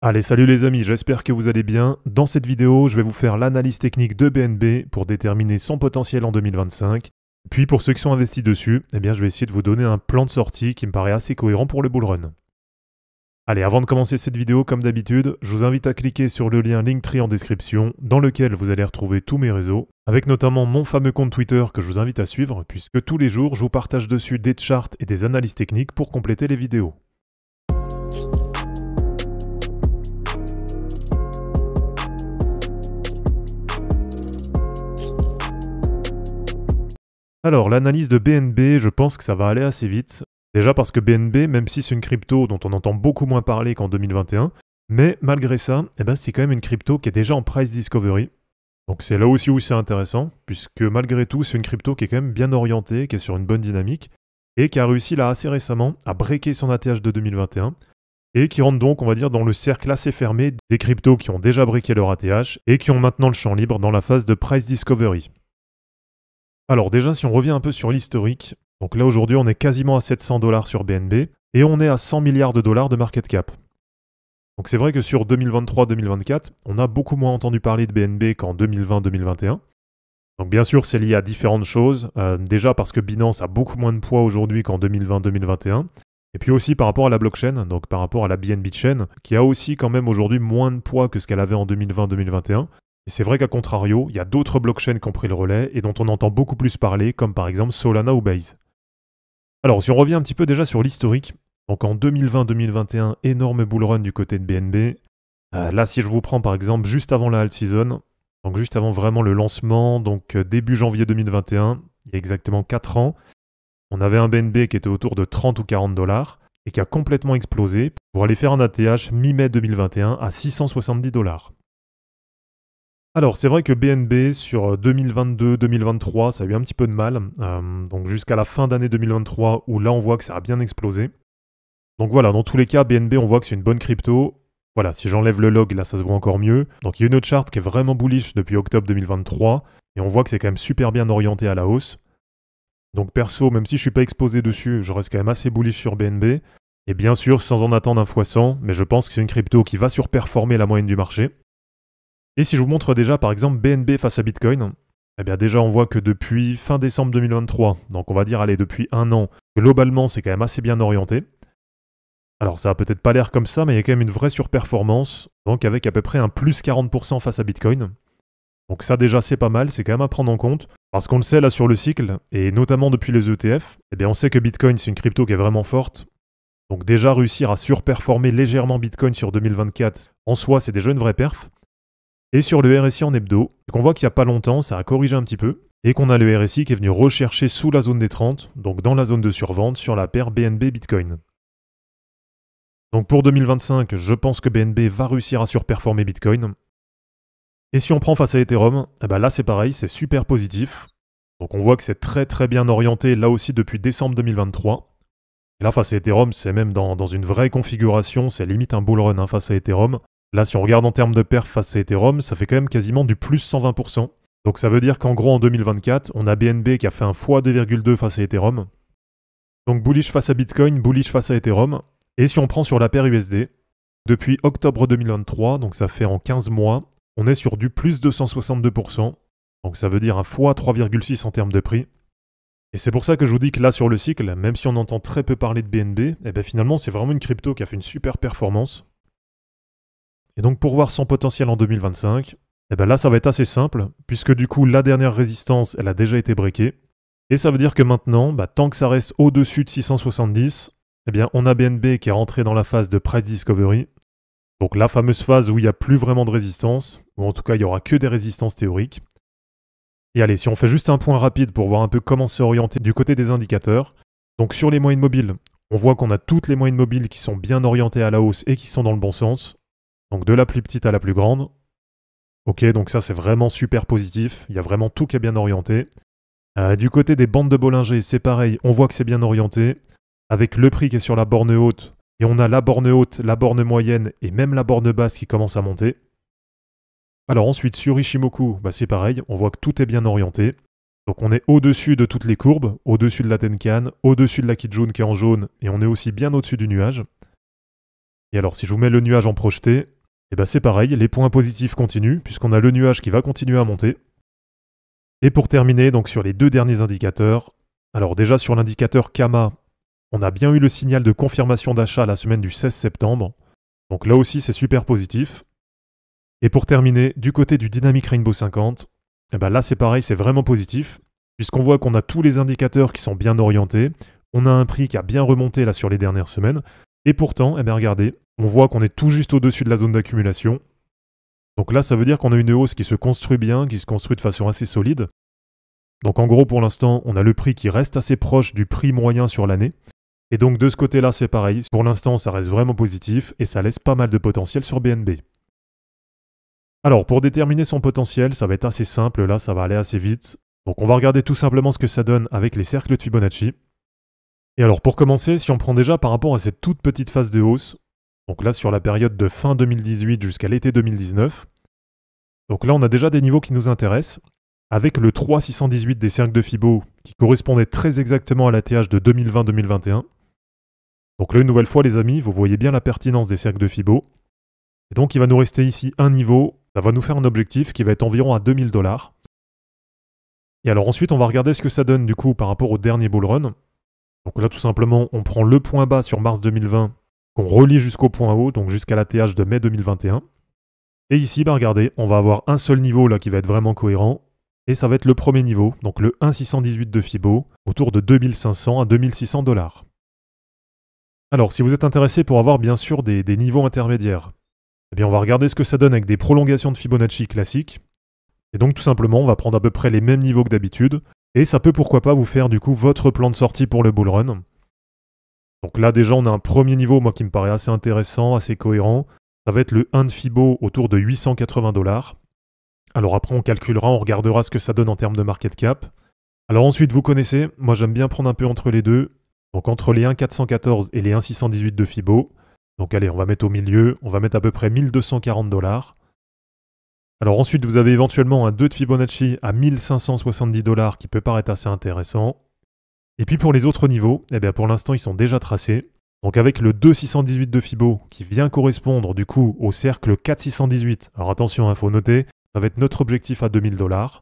Allez, salut les amis, j'espère que vous allez bien. Dans cette vidéo, je vais vous faire l'analyse technique de BNB pour déterminer son potentiel en 2025. Puis pour ceux qui sont investis dessus, je vais essayer de vous donner un plan de sortie qui me paraît assez cohérent pour le bull run. Allez, avant de commencer cette vidéo, comme d'habitude, je vous invite à cliquer sur le lien Linktree en description, dans lequel vous allez retrouver tous mes réseaux, avec notamment mon fameux compte Twitter que je vous invite à suivre, puisque tous les jours, je vous partage dessus des charts et des analyses techniques pour compléter les vidéos. Alors, l'analyse de BNB, je pense que ça va aller assez vite. Déjà parce que BNB, même si c'est une crypto dont on entend beaucoup moins parler qu'en 2021, mais malgré ça, c'est quand même une crypto qui est déjà en price discovery. Donc c'est là aussi où c'est intéressant, puisque malgré tout, c'est une crypto qui est quand même bien orientée, qui est sur une bonne dynamique, et qui a réussi là assez récemment à breaker son ATH de 2021, et qui rentre donc, on va dire, dans le cercle assez fermé des cryptos qui ont déjà breaké leur ATH, et qui ont maintenant le champ libre dans la phase de price discovery. Alors déjà, si on revient un peu sur l'historique, donc là aujourd'hui on est quasiment à 700 $ sur BNB, et on est à 100 milliards de dollars de market cap. Donc c'est vrai que sur 2023-2024, on a beaucoup moins entendu parler de BNB qu'en 2020-2021. Donc bien sûr c'est lié à différentes choses, déjà parce que Binance a beaucoup moins de poids aujourd'hui qu'en 2020-2021, et puis aussi par rapport à la blockchain, donc par rapport à la BNB Chain, qui a aussi quand même aujourd'hui moins de poids que ce qu'elle avait en 2020-2021. Et c'est vrai qu'à contrario, il y a d'autres blockchains qui ont pris le relais et dont on entend beaucoup plus parler, comme par exemple Solana ou Base. Alors si on revient un petit peu déjà sur l'historique, donc en 2020-2021, énorme bull run du côté de BNB. Là si je vous prends par exemple juste avant la alt season, donc juste avant vraiment le lancement, donc début janvier 2021, il y a exactement 4 ans, on avait un BNB qui était autour de 30 ou 40 $ et qui a complètement explosé pour aller faire un ATH mi-mai 2021 à 670 $. Alors, c'est vrai que BNB, sur 2022-2023, ça a eu un petit peu de mal, donc jusqu'à la fin d'année 2023, où là, on voit que ça a bien explosé. Donc voilà, dans tous les cas, BNB, on voit que c'est une bonne crypto. Voilà, si j'enlève le log, là, ça se voit encore mieux. Donc il y a une autre chart qui est vraiment bullish depuis octobre 2023, et on voit que c'est quand même super bien orienté à la hausse. Donc perso, même si je ne suis pas exposé dessus, je reste quand même assez bullish sur BNB. Et bien sûr, sans en attendre un x100, mais je pense que c'est une crypto qui va surperformer la moyenne du marché. Et si je vous montre déjà par exemple BNB face à Bitcoin, déjà on voit que depuis fin décembre 2023, donc on va dire allez depuis un an, globalement c'est quand même assez bien orienté. Alors ça a peut-être pas l'air comme ça, mais il y a quand même une vraie surperformance, donc avec à peu près un plus 40% face à Bitcoin. Donc ça déjà c'est pas mal, c'est quand même à prendre en compte, parce qu'on le sait là sur le cycle, et notamment depuis les ETF, on sait que Bitcoin c'est une crypto qui est vraiment forte. Donc déjà réussir à surperformer légèrement Bitcoin sur 2024, en soi c'est déjà une vraie perf. Et sur le RSI en hebdo, on voit qu'il n'y a pas longtemps, ça a corrigé un petit peu, et qu'on a le RSI qui est venu rechercher sous la zone des 30, donc dans la zone de survente sur la paire BNB Bitcoin. Donc pour 2025, je pense que BNB va réussir à surperformer Bitcoin. Et si on prend face à Ethereum, là c'est pareil, c'est super positif. Donc on voit que c'est très très bien orienté là aussi depuis décembre 2023. Et là face à Ethereum, c'est même dans une vraie configuration, c'est limite un bull run face à Ethereum. Là, si on regarde en termes de perf face à Ethereum, ça fait quand même quasiment du plus 120%. Donc ça veut dire qu'en gros, en 2024, on a BNB qui a fait un x2,2 face à Ethereum. Donc bullish face à Bitcoin, bullish face à Ethereum. Et si on prend sur la paire USD, depuis octobre 2023, donc ça fait en 15 mois, on est sur du plus 262%. Donc ça veut dire un x3,6 en termes de prix. Et c'est pour ça que je vous dis que là, sur le cycle, même si on entend très peu parler de BNB, finalement, c'est vraiment une crypto qui a fait une super performance. Et donc pour voir son potentiel en 2025, là ça va être assez simple, puisque du coup la dernière résistance elle a déjà été breakée. Et ça veut dire que maintenant, tant que ça reste au-dessus de 670, on a BNB qui est rentré dans la phase de price discovery. Donc la fameuse phase où il n'y a plus vraiment de résistance, ou en tout cas il n'y aura que des résistances théoriques. Et allez, si on fait juste un point rapide pour voir un peu comment c'est orienté du côté des indicateurs. Donc sur les moyennes mobiles, on voit qu'on a toutes les moyennes mobiles qui sont bien orientées à la hausse et qui sont dans le bon sens. Donc de la plus petite à la plus grande. Ok, donc ça c'est vraiment super positif. Il y a vraiment tout qui est bien orienté. Du côté des bandes de Bollinger, c'est pareil. On voit que c'est bien orienté. Avec le prix qui est sur la borne haute. Et on a la borne haute, la borne moyenne et même la borne basse qui commence à monter. Alors ensuite sur Ichimoku, c'est pareil. On voit que tout est bien orienté. Donc on est au-dessus de toutes les courbes. Au-dessus de la Tenkan, au-dessus de la Kijun qui est en jaune. Et on est aussi bien au-dessus du nuage. Et alors si je vous mets le nuage en projeté, Et bah c'est pareil, les points positifs continuent, puisqu'on a le nuage qui va continuer à monter. Et pour terminer, donc sur les deux derniers indicateurs, alors déjà sur l'indicateur Kama, on a bien eu le signal de confirmation d'achat la semaine du 16 septembre. Donc là aussi c'est super positif. Et pour terminer, du côté du Dynamic Rainbow 50, et ben là c'est pareil, c'est vraiment positif, puisqu'on voit qu'on a tous les indicateurs qui sont bien orientés, on a un prix qui a bien remonté là sur les dernières semaines, et pourtant, eh bien regardez, on voit qu'on est tout juste au-dessus de la zone d'accumulation. Donc là ça veut dire qu'on a une hausse qui se construit bien, qui se construit de façon assez solide. Donc en gros pour l'instant, on a le prix qui reste assez proche du prix moyen sur l'année. Et donc de ce côté-là c'est pareil, pour l'instant ça reste vraiment positif, et ça laisse pas mal de potentiel sur BNB. Alors, pour déterminer son potentiel, ça va être assez simple, là, ça va aller assez vite. Donc, on va regarder tout simplement ce que ça donne avec les cercles de Fibonacci. Et alors, pour commencer, si on prend déjà par rapport à cette toute petite phase de hausse, donc là, sur la période de fin 2018 jusqu'à l'été 2019, donc là, on a déjà des niveaux qui nous intéressent, avec le 3,618 des cercles de Fibo, qui correspondait très exactement à l'ATH de 2020-2021. Donc là, une nouvelle fois, les amis, vous voyez bien la pertinence des cercles de Fibo. Et donc, il va nous rester ici un niveau. Ça va nous faire un objectif qui va être environ à 2000 $. Et alors ensuite, on va regarder ce que ça donne du coup par rapport au dernier bull run. Donc là, tout simplement, on prend le point bas sur mars 2020, qu'on relie jusqu'au point haut, donc jusqu'à la TH de mai 2021. Et ici, regardez, on va avoir un seul niveau là qui va être vraiment cohérent. Et ça va être le premier niveau, donc le 1,618 de Fibo, autour de 2500 à 2600 $. Alors, si vous êtes intéressé pour avoir bien sûr des niveaux intermédiaires, eh bien on va regarder ce que ça donne avec des prolongations de Fibonacci classiques. Et donc tout simplement, on va prendre à peu près les mêmes niveaux que d'habitude. Et ça peut pourquoi pas vous faire du coup votre plan de sortie pour le bull run. Donc là déjà on a un premier niveau moi qui me paraît assez intéressant, assez cohérent. Ça va être le 1 de Fibo autour de 880 $. Alors après on calculera, on regardera ce que ça donne en termes de market cap. Alors ensuite vous connaissez, moi j'aime bien prendre un peu entre les deux. Donc entre les 1,414 et les 1,618 de Fibo. Donc allez, on va mettre au milieu, on va mettre à peu près 1240 $. Alors ensuite, vous avez éventuellement un 2 de Fibonacci à 1570 $ qui peut paraître assez intéressant. Et puis pour les autres niveaux, eh bien pour l'instant, ils sont déjà tracés. Donc avec le 2,618 de Fibo qui vient correspondre du coup au cercle 4,618. Alors attention, il faut noter, ça va être notre objectif à 2000 $.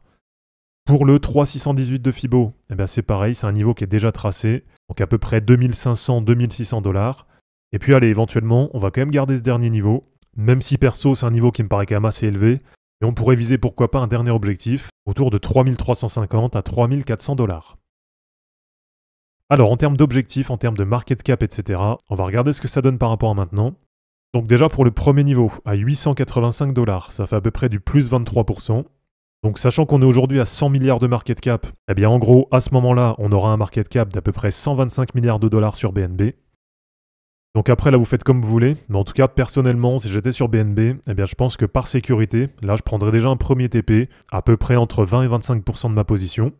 Pour le 3,618 de Fibo, eh bien c'est pareil, c'est un niveau qui est déjà tracé. Donc à peu près 2500-2600 $. Et puis allez, éventuellement, on va quand même garder ce dernier niveau, même si perso, c'est un niveau qui me paraît quand même assez élevé, et on pourrait viser pourquoi pas un dernier objectif, autour de 3350 à 3400 $. Alors en termes d'objectifs, en termes de market cap, etc., on va regarder ce que ça donne par rapport à maintenant. Donc déjà pour le premier niveau, à 885 $, ça fait à peu près du plus 23%. Donc sachant qu'on est aujourd'hui à 100 milliards de market cap, eh bien en gros, à ce moment-là, on aura un market cap d'à peu près 125 milliards de dollars sur BNB. Donc après, là, vous faites comme vous voulez. Mais en tout cas, personnellement, si j'étais sur BNB, eh bien, je pense que par sécurité, là, je prendrais déjà un premier TP, à peu près entre 20 et 25% de ma position.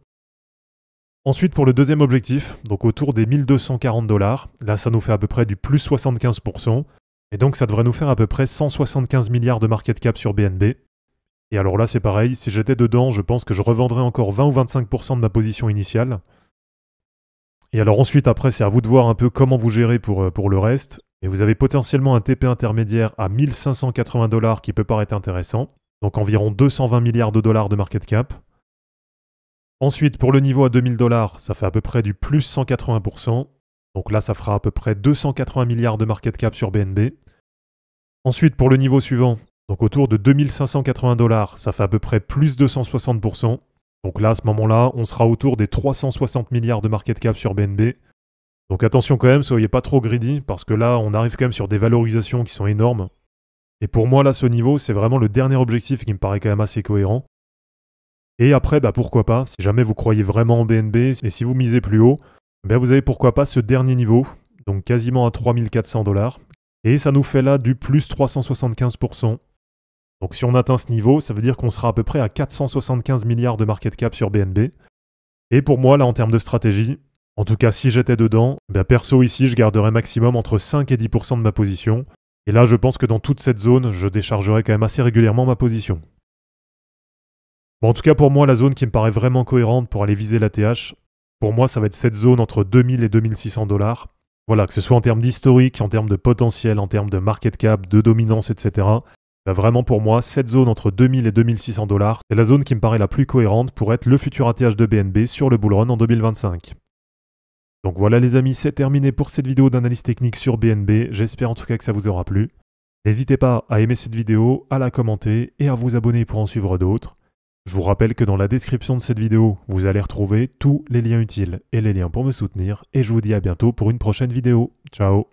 Ensuite, pour le deuxième objectif, donc autour des 1240 $, là, ça nous fait à peu près du plus 75%. Et donc, ça devrait nous faire à peu près 175 milliards de market cap sur BNB. Et alors là, c'est pareil, si j'étais dedans, je pense que je revendrais encore 20 ou 25% de ma position initiale. Et alors ensuite, après, c'est à vous de voir un peu comment vous gérez pour le reste. Et vous avez potentiellement un TP intermédiaire à 1580 $ qui peut paraître intéressant. Donc environ 220 milliards de dollars de market cap. Ensuite, pour le niveau à 2000 $, ça fait à peu près du plus 180%. Donc là, ça fera à peu près 280 milliards de market cap sur BNB. Ensuite, pour le niveau suivant, donc autour de 2580 $, ça fait à peu près plus 260%. Donc là, à ce moment-là, on sera autour des 360 milliards de market cap sur BNB. Donc attention quand même, soyez pas trop greedy, parce que là, on arrive quand même sur des valorisations qui sont énormes. Et pour moi, là, ce niveau, c'est vraiment le dernier objectif qui me paraît quand même assez cohérent. Et après, pourquoi pas, si jamais vous croyez vraiment en BNB, et si vous misez plus haut, vous avez pourquoi pas ce dernier niveau, donc quasiment à 3400 $. Et ça nous fait là du plus 375%. Donc si on atteint ce niveau, ça veut dire qu'on sera à peu près à 475 milliards de market cap sur BNB. Et pour moi, là, en termes de stratégie, en tout cas si j'étais dedans, perso ici, je garderais maximum entre 5 et 10% de ma position. Et là, je pense que dans toute cette zone, je déchargerais quand même assez régulièrement ma position. Bon, en tout cas, pour moi, la zone qui me paraît vraiment cohérente pour aller viser la TH, pour moi, ça va être cette zone entre 2000 et 2600 $. Voilà, que ce soit en termes d'historique, en termes de potentiel, en termes de market cap, de dominance, etc. Bah vraiment pour moi, cette zone entre 2000 et 2600 $, c'est la zone qui me paraît la plus cohérente pour être le futur ATH de BNB sur le bull run en 2025. Donc voilà les amis, c'est terminé pour cette vidéo d'analyse technique sur BNB, j'espère en tout cas que ça vous aura plu. N'hésitez pas à aimer cette vidéo, à la commenter et à vous abonner pour en suivre d'autres. Je vous rappelle que dans la description de cette vidéo, vous allez retrouver tous les liens utiles et les liens pour me soutenir, et je vous dis à bientôt pour une prochaine vidéo. Ciao!